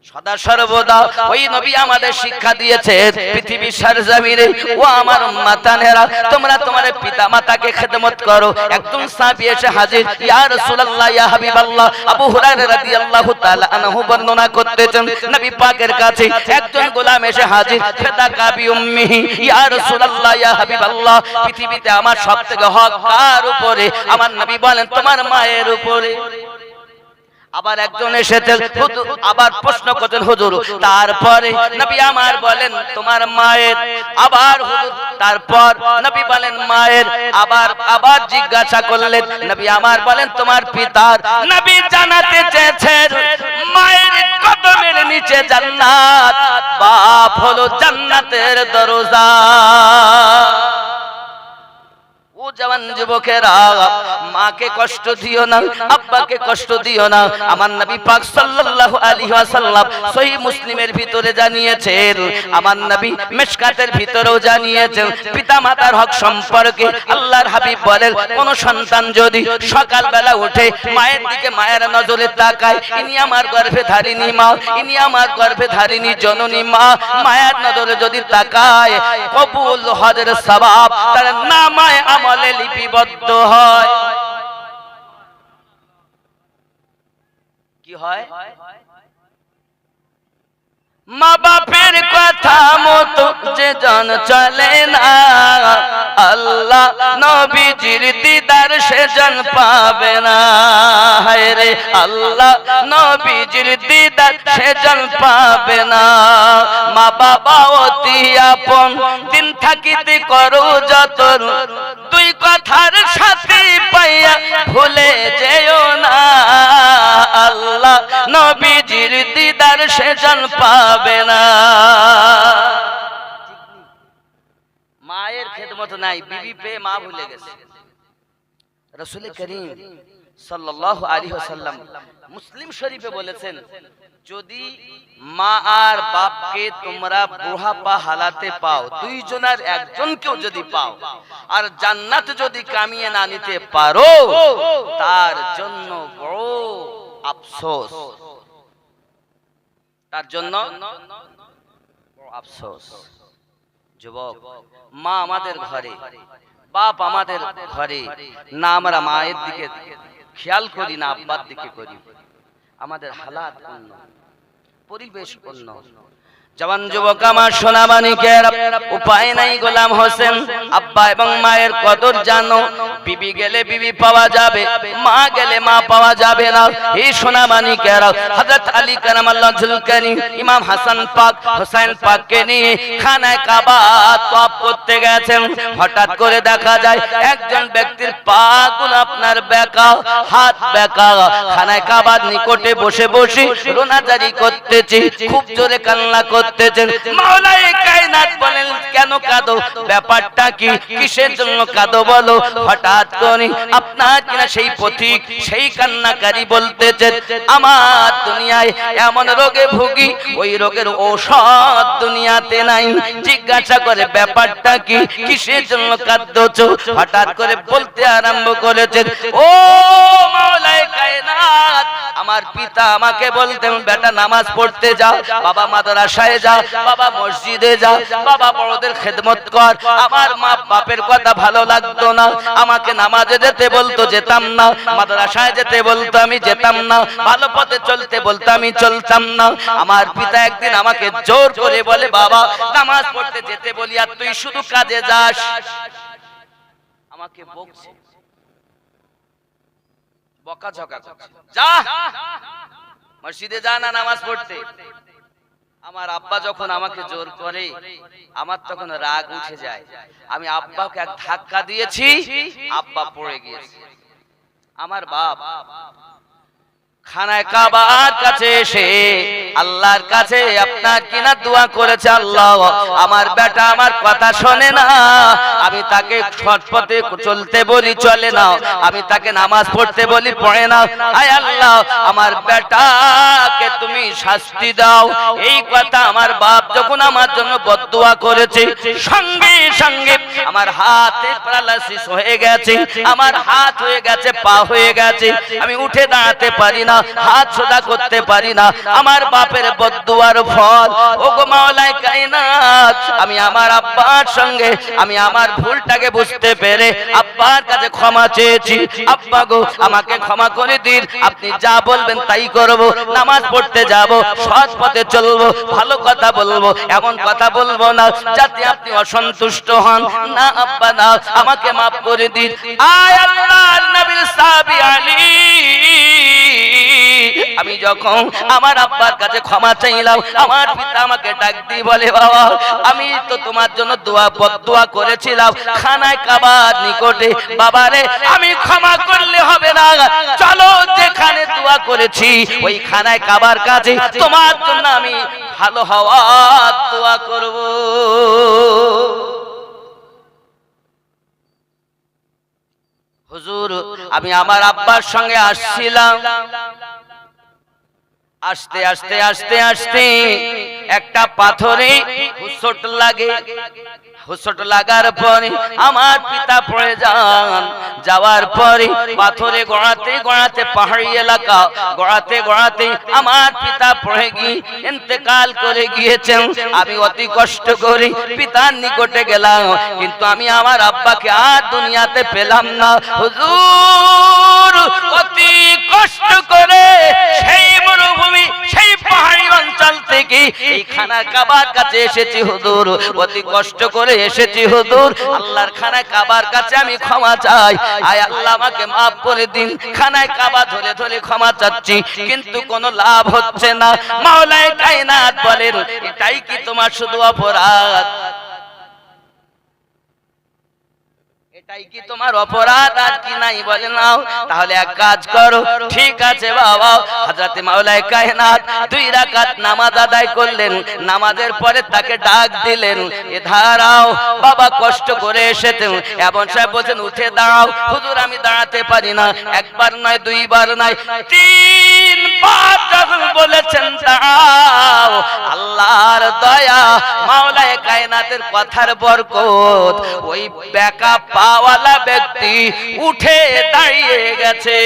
সদা সর্বদা ওই নবী আমাদের শিক্ষা দিয়েছে পৃথিবীর সরজমিনে, ও আমার উম্মতানেরা তোমরা তোমাদের পিতা মাতাকে খেদমত করো। একজন সাহাবী এসে হাজির, ইয়া রাসূলুল্লাহ ইয়া হাবিবাল্লাহ। আবু হুরায়রা রাদিয়াল্লাহু তাআলা আনহু বর্ণনা করতেছেন নবী পাকের কাছে একজন গোলাম এসে হাজির, ফাদাকা বি উম্মিহি, ইয়া রাসূলুল্লাহ ইয়া হাবিবাল্লাহ, পৃথিবীতে আমার সবথেকে হক কার উপরে? আমার নবী বলেন তোমার মায়ের উপরে। আবার একজন এসেছে, আবার প্রশ্ন করতেন হুজুর, তারপরে নবী আমার বলেন তোমার মায়ের। আবার হুজুর তারপর নবী বলেন মায়ের। আবার জিজ্ঞাসা করলেন, নবী আমার বলেন তোমার পিতার। নবী জানাতে চেয়েছেন মায়ের কদমের নিচে জান্নাত, বাপ হলো জান্নাতের দরজা। ও জওয়ান যুবকেরা, মাকে কষ্ট দিও না, আব্বাকে কষ্ট দিও না। আমার নবী পাক সাল্লাল্লাহু আলাইহি ওয়াসাল্লাম সহিহ মুসলিমের ভিতরে জানিয়েছেন, আমার নবী মিশকাতের ভিতরেও জানিয়েছেন পিতামাতার হক সম্পর্কে। আল্লাহর হাবিব বলেন কোন সন্তান যদি সকালবেলা উঠে মায়ের দিকে মায়ের নজরে তাকায়, ইনি আমার গর্ভে ধারিনী মা, ইনি আমার গর্ভে ধারিনী জননী মা, মায়ের নজরে যদি তাকায় কবুল হজের সওয়াব তার নামায় আমলে লিপিবদ্ধ হয়। কি হয়? মা বাপের কথা মতো যে জন চলে না, আল্লাহ নবীজির দিদার সেজন পাবে না। হায় রে আল্লাহ নবীজির দিদার সেজন পাবে না। মা বাবা অতি আপন, দিন থাকিতে করো যতন, দুই কথার সাথী পাইয়া ভুলে যেও না। আল্লাহ নবীজির দিদার সেজন পাবে না। মায়ের খেদমত নাই, বিবি পেয়ে মা ভুলে গেছে। রাসূল করিম সাল্লাল্লাহু আলাইহি ওয়াসাল্লাম মুসলিম শরীফে বলেছেন, যদি মা আর বাপকে তোমরা বুড়াপা হালাতে পাও, দুইজনের একজনকেও যদি পাও, আর জান্নাত যদি কামিয়ে না নিতে পারো, তার জন্য বড় আফসোস, তার জন্য বড় আফসোস। যুবক, মা আমাদের ঘরে, বাপ আমাদের ঘরে, না আমরা মায়ের দিকে খেয়াল করি, না আব্বার দিকে করি। আমাদের হালাত অন্য, পরিবেশ অন্য। জওয়ান যুবক আমার সোনা মানিকের, উপায় নাই গোলাম হোসেন, আব্বা এবং মায়ের কদর জানো। বিবি গেলে বিবি পাওয়া যাবে, মা গেলে মা পাওয়া যাবে না। এই সোনা মানিকের, হযরত আলী কারামাল্লাহুল কারীম ইমাম হাসান পাক হোসেন পাককে নিয়ে খানায় কাবা তওয়াফ করতে গেছেন। হঠাৎ করে দেখা যায় একজন ব্যক্তির পা গুলো আপনার বেঁকা, হাত বেঁকা, খানায় কাবার নিকটে বসে বসে রোনাজারি করতেছে, খুব জোরে কান্না করতেছেন। মাওলাই কায়নাত বলেন, কেন কাঁদো? ব্যাপারটা কি? কিসের জন্য কাঁদো বলো? হঠাৎ করে আপনার কিনা সেই পথিক, সেই কান্নাকারী বলতেছেন, আমার দুনিয়ায় এমন রোগে ভুগি, ওই রোগের ঔষধ দুনিয়াতে নাই। জিজ্ঞাসা করে, ব্যাপারটা কি? কিসের জন্য কাঁদছো? হঠাৎ করে বলতে আরম্ভ করেছেন, ও মাওলাই কায়নাত, আমার পিতা আমাকে বলতেন, বেটা নামাজ পড়তে যা, বাবা মাদ্রাসায় যা, বাবা মসজিদে যা, বাবা বড়দের খেদমত কর। আমার মা বাপের কথা ভালো লাগতো না, আমাকে নামাজে যেতে বলতো, যেতাম না। মাদ্রাসায় যেতে বলতো, আমি যেতাম না। ভালো পথে চলতে বলতো, আমি চলতাম না। আমার পিতা একদিন আমাকে জোর করে বলে, বাবা নামাজ পড়তে যেতে বলি আর তুই শুধু কাজে যাস। আমাকে বকছে, বকাঝকা করছে, যা মসজিদে যা না নামাজ পড়তে। আমার আব্বা যখন আমাকে জোর করে, আমার তখন রাগ উঠে যায়। আমি আব্বাকে এক ধাক্কা দিয়েছি, আব্বা পড়ে গিয়েছে। আমার বাপ খানায় কাবার কাছে এসে আল্লাহর কাছে আপনার কিনা দোয়া করেছে, আল্লাহ আমার বেটা আমার কথা শোনে না, আমি তাকে সৎ পথে চলতে বলি চলে না, আমি তাকে নামাজ পড়তে বলি পড়ে না। আয় আল্লাহ, আমার বেটাকে তুমি শাস্তি দাও। এই কথা আমার বাপ যখন আমার জন্য বদদোয়া করেছে, সঙ্গে সঙ্গে আমার হাতে প্যারালাইসিস হয়ে গেছে, আমার হাত হয়ে গেছে, পা হয়ে গেছে, আমি উঠে দাঁড়াতে পারি না, হাত সোজা করতে পারি না। আমার বাপের বদদুয়ার ফল। ওগো মাওলাই কায়নাত, আমি আমার আব্বার সঙ্গে আমি আমার ভুলটাকে বুঝতে পেরে আব্বার কাছে ক্ষমা চেয়েছি। আব্বা গো, আমাকে ক্ষমা করে দিন, আপনি যা বলবেন তাই করব। নামাজ পড়তে যাব, সৎ পথে চলবো, ভালো কথা বলবো, এমন কথা বলবো না যাতে আপনি অসন্তুষ্ট হন। না আব্বা না, আমাকে মাফ করে দিন। আয় আল্লাহর নবীর সাহাবী আলী, আমি যখন আমার আব্বার কাছে ক্ষমা চাইলাম, আমার পিতা আমাকে ডাক দিয়ে বলে, বাবা আমি তো তোমার জন্য বদদোয়া করেছিলাম খানায় কাবার নিকটে, বাবারে আমি ক্ষমা করলে হবে না, চলো যেখানে দোয়া করেছি ওই খানায় কাবার কাছে তোমার জন্য আমি ভালো হওয়ার দোয়া করব। হুজুর, আমি আমার আব্বার সঙ্গে আসছিলাম, আস্তে আস্তে আস্তে আস্তে একটা পাথরে হুঁচট লাগে। হুঁচট লাগার পরে আমার পিতা পড়ে যান। যাওয়ার পরে পাথরে গড়াতে গড়াতে, পাহাড়ি এলাকা গড়াতে গড়াতে আমার পিতা পড়ে গিয়ে ইন্তেকাল করে গিয়েছেন। আমি অতি কষ্ট করে পিতার নিকটে গেলাম, কিন্তু আমি আমার আব্বাকে আর দুনিয়াতে পেলাম না। হুজুর, অতি কষ্ট করে সেই মরুভূমি, সেই পাহাড়ি অঞ্চল থেকে এই খানা কাবার কাছে এসেছি হুজুর, অতি কষ্ট করে এসেছি হুজুর, আল্লাহর খানা কাবার কাছে আমি ক্ষমা চাই, আয় আল্লাহ আমাকে মাফ করে দিন। খানায় কাবা ধরে ধরে ক্ষমা চাচ্ছি, কিন্তু কোনো লাভ হচ্ছে না। মাওলায়ে কায়নাত বলেন, এটাই কি তোমার শুধু অপরাধ? এটাই কি তোমার অপরাধ আর কি নাই? বলে নাও তাহলে এক কাজ করো, ঠিক আছে বাবা। হযরতে মাওলায়ে কায়নাত 2 রাকাত নামাজ আদায় করলেন, নামাজের পরে তাকে ডাক দিলেন, এ দাঁড়াও বাবা, কষ্ট করে এসেছেন। এমন সাহেব বলেন, উঠে দাঁড়াও। হুজুর আমি দাঁড়াতে পারি না। একবার নয়, 2 বার নয়, 3 বার যখন বলেছেন দাঁড়াও, আল্লাহর দয়া, মাওলায়ে কায়নাতের কথার বরকত, ওই বেকা পাওয়ালা ব্যক্তি উঠে দাঁড়িয়ে গেছে।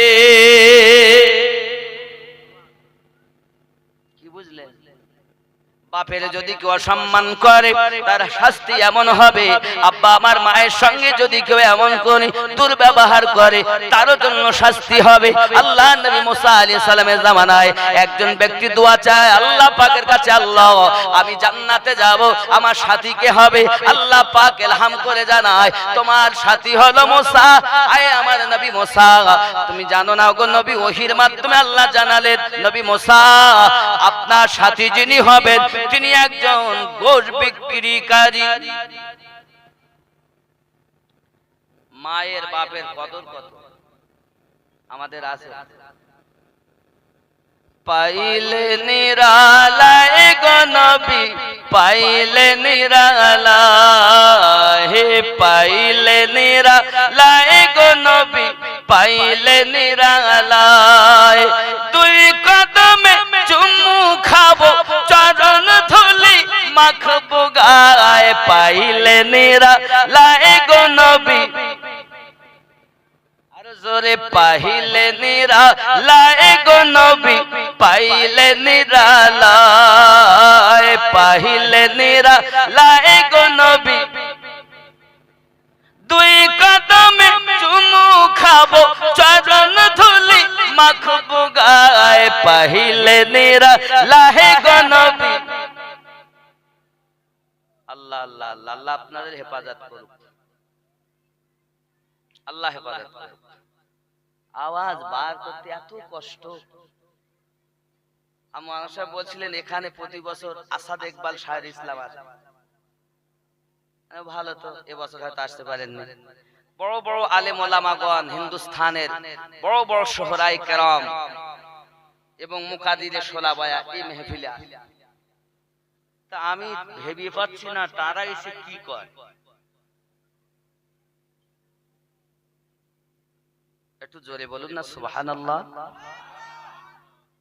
কি বুঝলেন? বাপের যদি কেউ অসম্মান করে তার শাস্তি এমন হবে, আব্বা আমার মায়ের সঙ্গে যদি কেউ এমন করে দুর্ব্যবহার করে তারও জন্য শাস্তি হবে। আল্লাহ নবী মুসা আলাইহিস সালামের জামানায় একজন ব্যক্তি দোয়া চায় আল্লাহ পাকের কাছে, আল্লাহ আমি জান্নাতে যাব, আমার সাথী কে হবে? আল্লাহ পাক ইলহাম করে জানায়, তোমার সাথী হলো মুসা। আয় আমার নবী মুসা, তুমি জানো না গো নবী, ওহীর মাধ্যমে আল্লাহ জানালেন, নবী মুসা আপনার সাথী যিনি হবেন তিনি একজন গোশ বিক্রিকারী। মায়ের বাপের কদর কত আমাদের আছে। পাইলে নিরালায় গো নবী, পাইলে নিরালায়, হে পাইলে নিরালায় গো নবী, পাইলে নিরালায়। 2 কদমে চুমু খাবো, চরণ ধুলি মাখবো গায়ে, পাইলে নিরালায় গো নবী, আর জোরে পাইলে নিরালায় গো নবী, পাইলে নিরালায়, পাইলে নিরালায় গো নবী। 2 কদমে চুমু খাবো, চরণ ধুলি মাখবো গায়ে, পাইলে নিরালায় গো নবী। আল্লাহ আল্লাহ আল্লাহ, আল্লাহ আপনাদের হেফাজত করুক, আল্লাহ হেফাজত করুক। আওয়াজ বার করতে এত কষ্ট। আমার সাহেব বলছিলেন এখানে প্রতি বছর আসাদ ইকবাল শায়ের ইসলাম আসে। ভালো তো, এবছর হয়তো আসতে পারেননি। বড় বড় আলেম ওলামাগণ, হিন্দুস্তানের বড় বড় শোহরায়ে কেরাম এবং মুকাদ্দিরে শোলাবায়া এই মেহফিলে আসে। তা আমি ভেবে পাচ্ছি না তারা এসে কি করে। একটু জোরে বলুন না সুবহানাল্লাহ।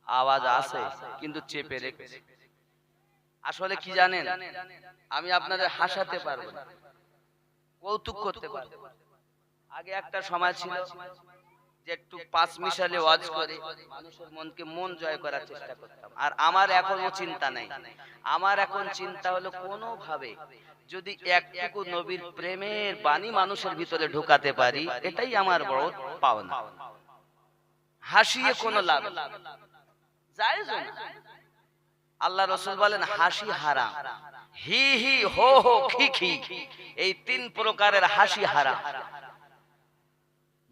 আওয়াজ আছে কিন্তু চেপে রেখেছে। আসলে কি জানেন, আমি আপনাদের হাসাতে পারবো না, কৌতুক করতে পারবো। আগে একটা সময় ছিল যে একটু 5 মিশালে ওয়াজ করে মানুষের মনকে মন জয় করার চেষ্টা করতাম। আর আমার এখনো চিন্তা নাই, আমার এখন চিন্তা হলো কোনো ভাবে যদি একটুকু নবীর প্রেমের বাণী মানুষের ভিতরে ঢোকাতে পারি, এটাই আমার বড় পাওনা। হাসিয়ে কোনো লাভ জায়েজ না। আল্লাহ রাসূল বলেন হাসি হারাম, হি হি হো হো খি খি, এই 3 প্রকারের হাসি হারাম।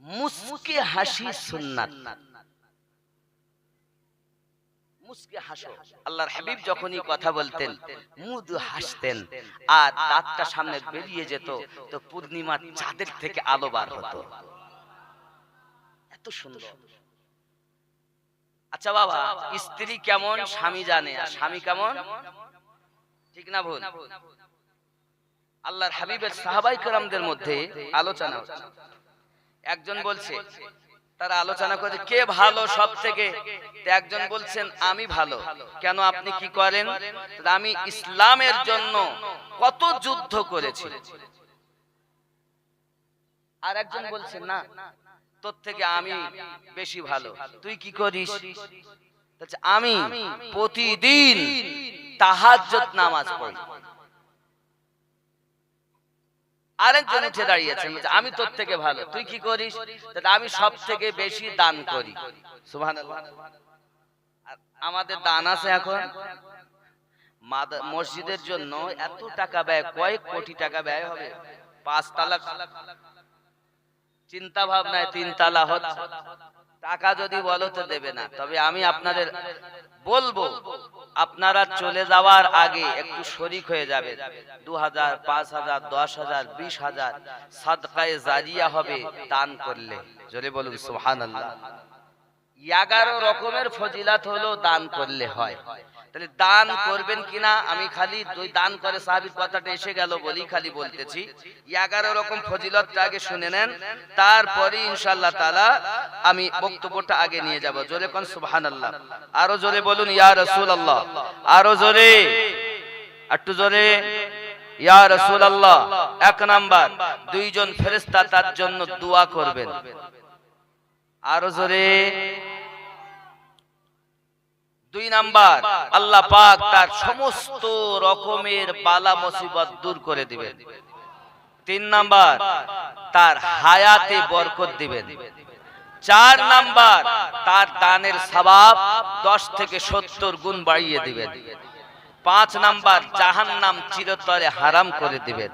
মুস্কি হাসি সুন্নাত। মুস্কি হাসো। আল্লাহর হাবিব যখনই কথা বলতেন মৃদু হাসতেন, আর দাঁতটা সামনে বেরিয়ে যেত তো পূর্ণিমার চাঁদের থেকে আলো বার হতো। এত সুন্দর। আচ্ছা বাবা, স্ত্রী কেমন স্বামী জানে, আর স্বামী কেমন, ঠিক না ভুল? আল্লাহর হাবিবের সাহাবায়ে কেরামদের মধ্যে আলোচনা হচ্ছে। একজন বলছে, তারা আলোচনা করে কে ভালো সব থেকে। একজন বলছেন আমি ভালো। কেন, আপনি কি করেন? আমি ইসলামের জন্য কত যুদ্ধ করেছি। আর একজন বলছেন না, তোর থেকে আমি বেশি ভালো। তুই কি করিস? আমি প্রতিদিন তাহাজ্জুদ নামাজ পড়ি। আরেকজন উঠে দাঁড়িয়েছেন, আমি তোর থেকে ভালো। তুই কি করিস? আমি সব থেকে বেশি দান করি। সুবহানাল্লাহ। আমাদের দান আছে এখন, মসজিদের জন্য এত টাকা ব্যয়, কয়েক কোটি টাকা ব্যয় হবে, 5 তালা চিন্তা ভাবনায় 3 তালা হচ্ছে, টাকা যদি বলো তো দেবে না। তবে আমি আপনাদের বলবো, আপনারা চলে যাওয়ার আগে একটু শরীক হয়ে যাবে। 2000, 5000, 10,000, 20,000 সাদকায়ে জারিয়া হবে দান করলে। জোরে বলুন সুবহানাল্লাহ। 11 রকমের ফজিলাত হলো দান করলে হয়। তাহলে দান করবেন কিনা, আমি খালি দুই দান করে সাহাবীর কথাটা এসে গেল বলি খালি বলতেছি। 11 রকম ফজিলতটা আগে শুনে নেন, তারপরে ইনশাআল্লাহ তাআলা আমি বক্তব্যটা আগে নিয়ে যাব। জোরে কোন সুবহানাল্লাহ। আরো জোরে বলুন ইয়া রাসূলুল্লাহ। আরো জোরে, একটু জোরে ইয়া রাসূলুল্লাহ। 1 নাম্বার, 2 জন ফেরেশতা তার জন্য দোয়া করবেন। আরো জোরে। 2 নাম্বার, আল্লাহ পাক তার সমস্ত রকমের বালা মুসিবত দূর করে দিবেন। 3 নাম্বার, তার হায়াতে বরকত দিবেন। 4 নাম্বার, তার দানের সওয়াব 10 থেকে 70 গুণ বাড়িয়ে দিবেন। 5 নাম্বার, জাহান্নাম চিরতরে হারাম করে দিবেন।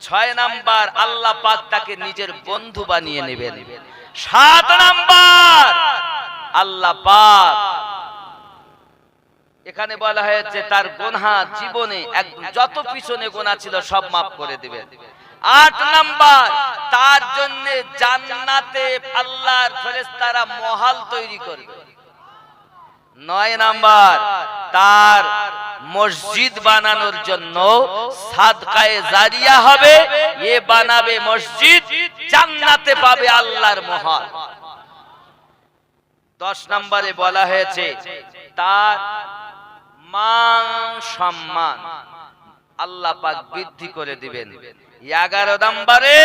6 নাম্বার, আল্লাহ পাক তাকে নিজের বন্ধু বানিয়ে নেবেন। 7 নাম্বার, আল্লাহ পাক এখানে বলা হয়েছে তার গুনাহ জীবনে যত পিছনে গুনাহ ছিল সব মাফ করে দিবেন। 8 নাম্বার, তার জন্য জান্নাতে আল্লাহর ফেরেশতারা মহল তৈরি করবে। 9 নাম্বার, তার মসজিদ বানানোর জন্য সাদকায়ে জারিয়া হবে, এ বানাবে মসজিদ, জান্নাতে পাবে আল্লাহর মহল। 10 নম্বরে বলা হয়েছে তার মান সম্মান আল্লাহ পাক বৃদ্ধি করে দিবেন। 11 নম্বরে,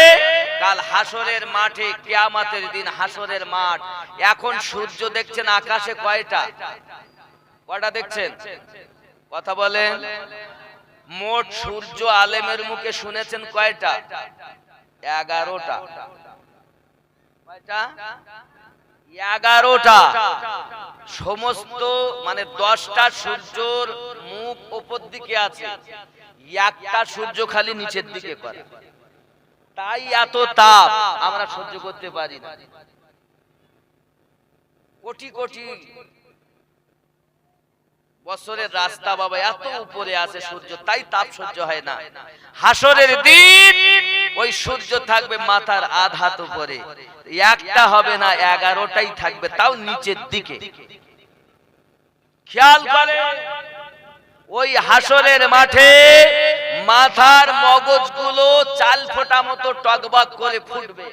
কাল হাসরের মাঠে, কিয়ামতের দিন হাসরের মাঠ, এখন সূর্য দেখছেন আকাশে কয়টা? কয়টা দেখছেন? কথা বলেন। মোট সূর্য আলেমের মুখে শুনেছেন কয়টা? 11টা। কয়টা? 11টা। সমস্ত মানে 10টা সূর্যর মুখ উপর দিকে আছে, একটা সূর্য খালি নিচের দিকে করে, তাই এত তাপ আমরা সহ্য করতে পারি না। কোটি কোটি বছরের রাস্তা বাবা, এত উপরে আছে সূর্য, তাই তাপ সহ্য হয় না। হাসরের দিন ওই সূর্য থাকবে মাথার আধ হাত উপরে, একটা হবে না, 11টাই থাকবে, তাও নিচের দিকে। খেয়াল করে ওই হাসরের মাঠে মাথার মগজগুলো চাল ফোঁটা মতো টকবক করে ফুটবে,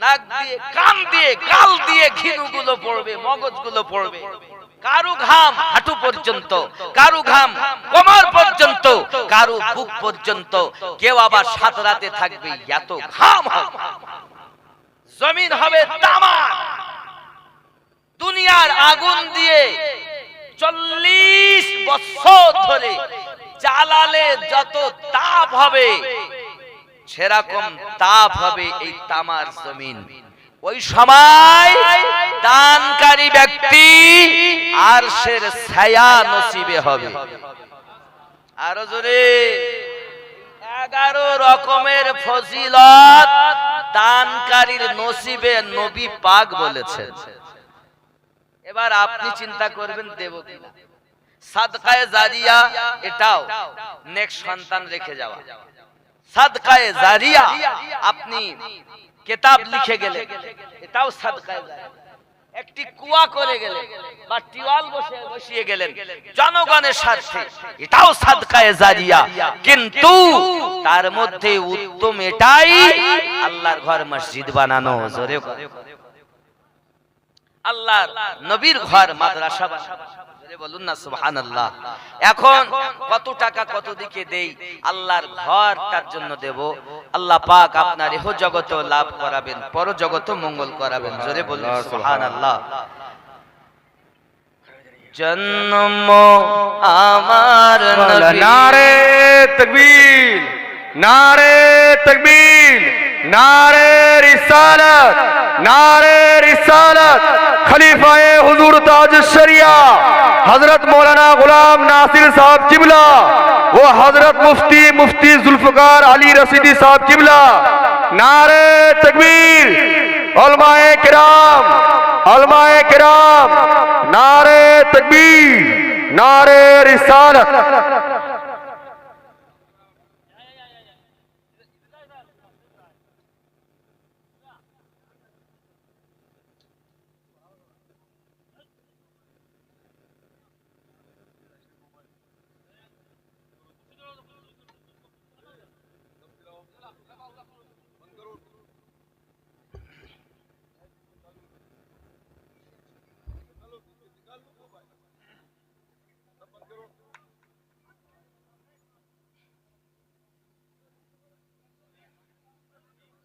নাক দিয়ে, কান দিয়ে, গাল দিয়ে ঘিনুগুলো পড়বে, মগজগুলো পড়বে। কারু ঘাম হাঁটু পর্যন্ত, কারু ঘাম কোমর পর্যন্ত, কারু বুক পর্যন্ত, কেউ আবার সাত রাতে থাকবে, এত ঘাম হবে। জমিন হবে তামা। দুনিয়ার আগুন দিয়ে 40 বছর ধরে জ্বালালে যত তাপ হবে, সেরকম তাপ হবে এই তামার জমিন। ওই সময় দানকারী ব্যক্তি আরশের ছায়া নসিবে হবে। আরো জোরে, 11 রকমের ফজিলত দানকারীর নসিবে নবী পাক বলেছেন। এবার আপনি চিন্তা করবেন দেব কিনা। সাদকায়ে জারিয়া, এটাও নেক সন্তান রেখে যাওয়া। সাদকায়ে জারিয়া, আপনি কিতাব লিখে গেলেন, এটাও সাদকায়ে জারিয়া। একটি কুয়া করে গেলেন বা টিওয়াল বসিয়ে গেলেন জনগণের স্বার্থে, এটাও সাদকায়ে জারিয়া। কিন্তু তার মধ্যে উত্তম এটাই, আল্লাহর ঘর মসজিদ বানানো। জোরে আল্লাহর নবীর ঘর মাদ্রাসা বানানো। বলুন না সুবহানাল্লাহ। এখন কত টাকা কত দিকে দেই, আল্লাহর ঘর তার জন্য দেব। আল্লাহ পাক আপনার ইহ জগত লাভ করাবেন, পর জগত মঙ্গল করাবেন। জোরে বলুন সুবহানাল্লাহ। জন্ম আমার নবী, নারে তাকবীর, নারে তাকবীর, নারে रिसालत, नारे रिसालत। खलीफाए हुजूर ताज शरिया हजरत मौलाना गुलाम नासिर साहब किबला, वो हजरत मुफ्ती जुल्फकार अली रशीदी साहब किबला। नारे तकबीर। उलमाए किराम, नारे तकबीर, नारे रिसालत।